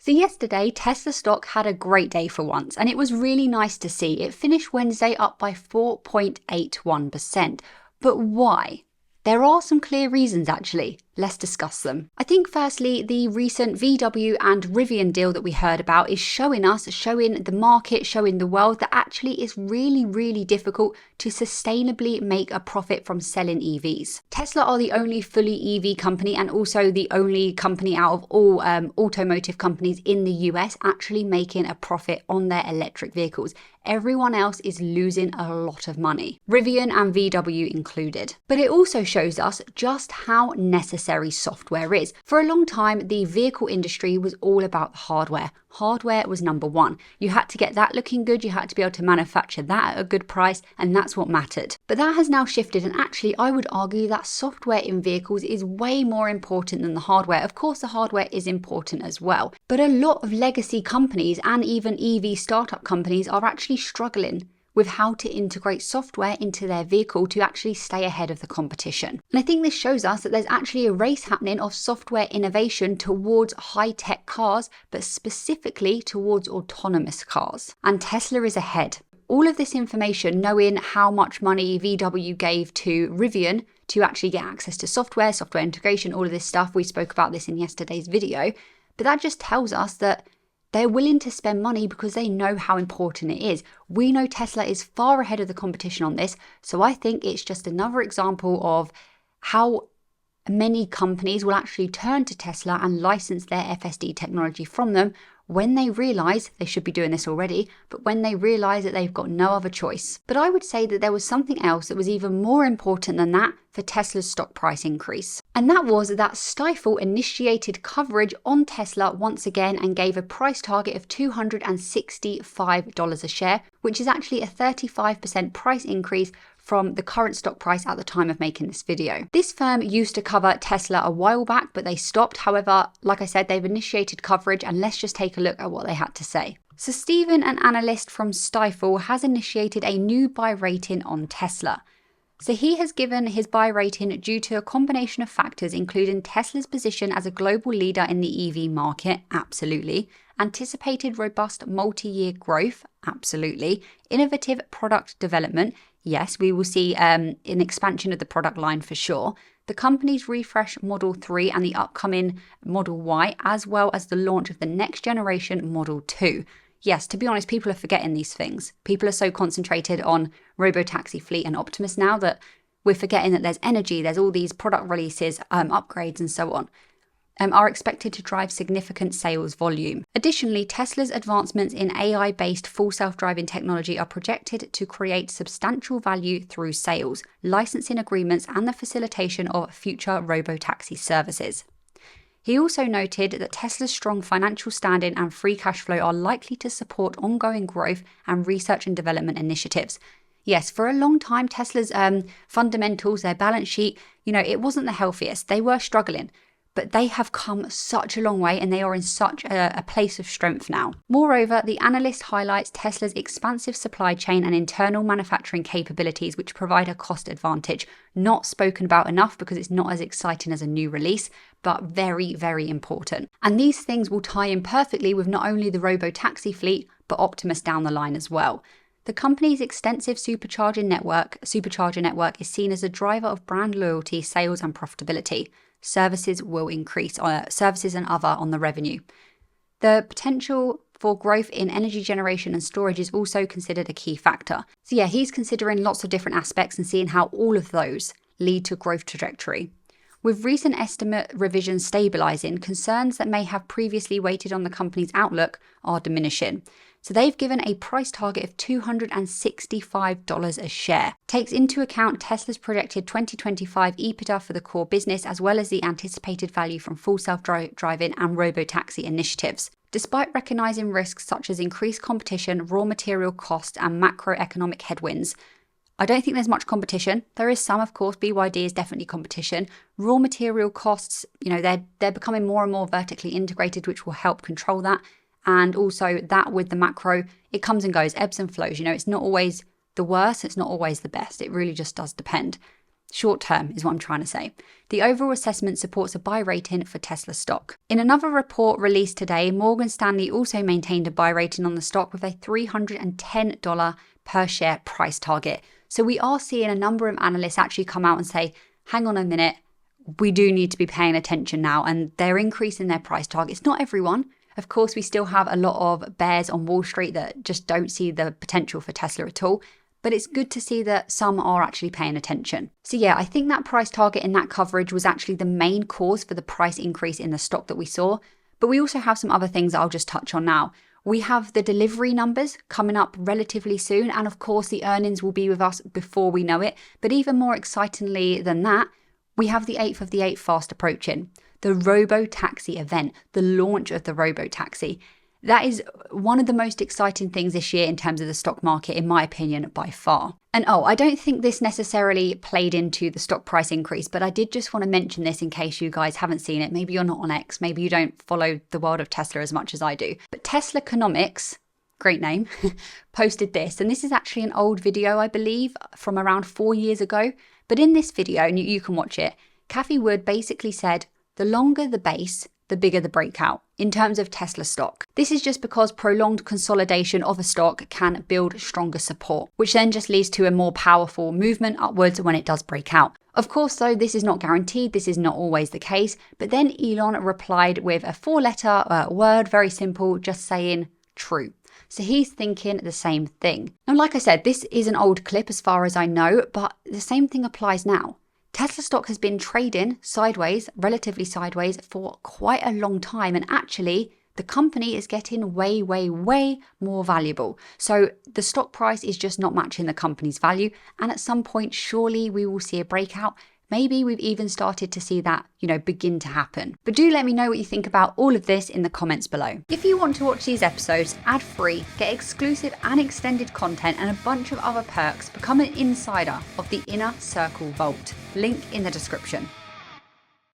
So yesterday, Tesla stock had a great day for once, and it was really nice to see. It finished Wednesday up by 4.81%. But why? There are some clear reasons actually. Let's discuss them. I think firstly, the recent VW and Rivian deal that we heard about is showing the market, showing the world that actually it's really, really difficult to sustainably make a profit from selling EVs. Tesla are the only fully EV company and also the only company out of all automotive companies in the US actually making a profit on their electric vehicles. Everyone else is losing a lot of money, Rivian and VW included. But it also shows us just how necessary software is. For a long time, the vehicle industry was all about the hardware. Hardware was number one. You had to get that looking good, you had to be able to manufacture that at a good price, and that's what mattered. But that has now shifted, and actually I would argue that software in vehicles is way more important than the hardware. Of course, the hardware is important as well, but a lot of legacy companies and even EV startup companies are actually struggling with how to integrate software into their vehicle to actually stay ahead of the competition. And I think this shows us that there's actually a race happening of software innovation towards high-tech cars, but specifically towards autonomous cars. And Tesla is ahead. All of this information, knowing how much money VW gave to Rivian to actually get access to software integration, all of this stuff, we spoke about this in yesterday's video, but that just tells us that they're willing to spend money because they know how important it is. We know Tesla is far ahead of the competition on this, so I think it's just another example of how many companies will actually turn to Tesla and license their FSD technology from them when they realize they should be doing this already, but when they realize that they've got no other choice. But I would say that there was something else that was even more important than that for Tesla's stock price increase. And that was that Stifel initiated coverage on Tesla once again and gave a price target of $265 a share, which is actually a 35% price increase from the current stock price at the time of making this video. This firm used to cover Tesla a while back, but they stopped. However, like I said, they've initiated coverage, and let's just take a look at what they had to say. So Stephen, an analyst from Stifel, has initiated a new buy rating on Tesla. So he has given his buy rating due to a combination of factors, including Tesla's position as a global leader in the EV market, absolutely, anticipated robust multi-year growth, absolutely, innovative product development, yes, we will see an expansion of the product line for sure, the company's refresh Model 3 and the upcoming Model Y, as well as the launch of the next generation Model 2. Yes, to be honest, people are forgetting these things. People are so concentrated on Robotaxi Fleet and Optimus now that we're forgetting that there's energy, there's all these product releases, upgrades and so on, are expected to drive significant sales volume. Additionally, Tesla's advancements in AI-based full self-driving technology are projected to create substantial value through sales, licensing agreements, and the facilitation of future robotaxi services. He also noted that Tesla's strong financial standing and free cash flow are likely to support ongoing growth and research and development initiatives. Yes, for a long time, Tesla's fundamentals, their balance sheet, it wasn't the healthiest. They were struggling, but they have come such a long way and they are in such a place of strength now. Moreover, the analyst highlights Tesla's expansive supply chain and internal manufacturing capabilities, which provide a cost advantage. Not spoken about enough because it's not as exciting as a new release, but very, very important. And these things will tie in perfectly with not only the Robotaxi fleet, but Optimus down the line as well. The company's extensive supercharger network is seen as a driver of brand loyalty, sales, and profitability. Services will increase, services and other on the revenue. The potential for growth in energy generation and storage is also considered a key factor. So yeah, he's considering lots of different aspects and seeing how all of those lead to growth trajectory. With recent estimate revisions stabilizing, concerns that may have previously weighted on the company's outlook are diminishing. So they've given a price target of $265 a share. Takes into account Tesla's projected 2025 EBITDA for the core business, as well as the anticipated value from full self-driving and robotaxi initiatives. Despite recognizing risks such as increased competition, raw material costs, and macroeconomic headwinds, I don't think there's much competition. There is some, of course. BYD is definitely competition. Raw material costs, they're becoming more and more vertically integrated, which will help control that. And also that with the macro, it comes and goes, ebbs and flows. It's not always the worst, it's not always the best. It really just does depend. Short term is what I'm trying to say. The overall assessment supports a buy rating for Tesla stock. In another report released today, Morgan Stanley also maintained a buy rating on the stock with a $310 per share price target. So we are seeing a number of analysts actually come out and say, hang on a minute, we do need to be paying attention now, and they're increasing their price targets. Not everyone. Of course, we still have a lot of bears on Wall Street that just don't see the potential for Tesla at all. But it's good to see that some are actually paying attention. So yeah, I think that price target in that coverage was actually the main cause for the price increase in the stock that we saw. But we also have some other things that I'll just touch on now. We have the delivery numbers coming up relatively soon. And of course, the earnings will be with us before we know it. But even more excitingly than that, we have the 8th of the 8th fast approaching. The robo-taxi event, the launch of the robo-taxi. That is one of the most exciting things this year in terms of the stock market, in my opinion, by far. And I don't think this necessarily played into the stock price increase, but I did just want to mention this in case you guys haven't seen it. Maybe you're not on X, maybe you don't follow the world of Tesla as much as I do. But Tesla Economics, great name, posted this. And this is actually an old video, I believe, from around 4 years ago. But in this video, and you can watch it, Cathie Wood basically said, the longer the base, the bigger the breakout in terms of Tesla stock. This is just because prolonged consolidation of a stock can build stronger support, which then just leads to a more powerful movement upwards when it does break out. Of course, though, this is not guaranteed. This is not always the case. But then Elon replied with a 4-letter word, very simple, just saying true. So he's thinking the same thing. Now, like I said, this is an old clip as far as I know, but the same thing applies now. Tesla stock has been trading sideways, relatively sideways, for quite a long time. And actually, the company is getting way, way, way more valuable. So the stock price is just not matching the company's value. And at some point, surely we will see a breakout. Maybe we've even started to see that, begin to happen. But do let me know what you think about all of this in the comments below. If you want to watch these episodes ad-free, get exclusive and extended content and a bunch of other perks, become an insider of the Inner Circle Vault. Link in the description.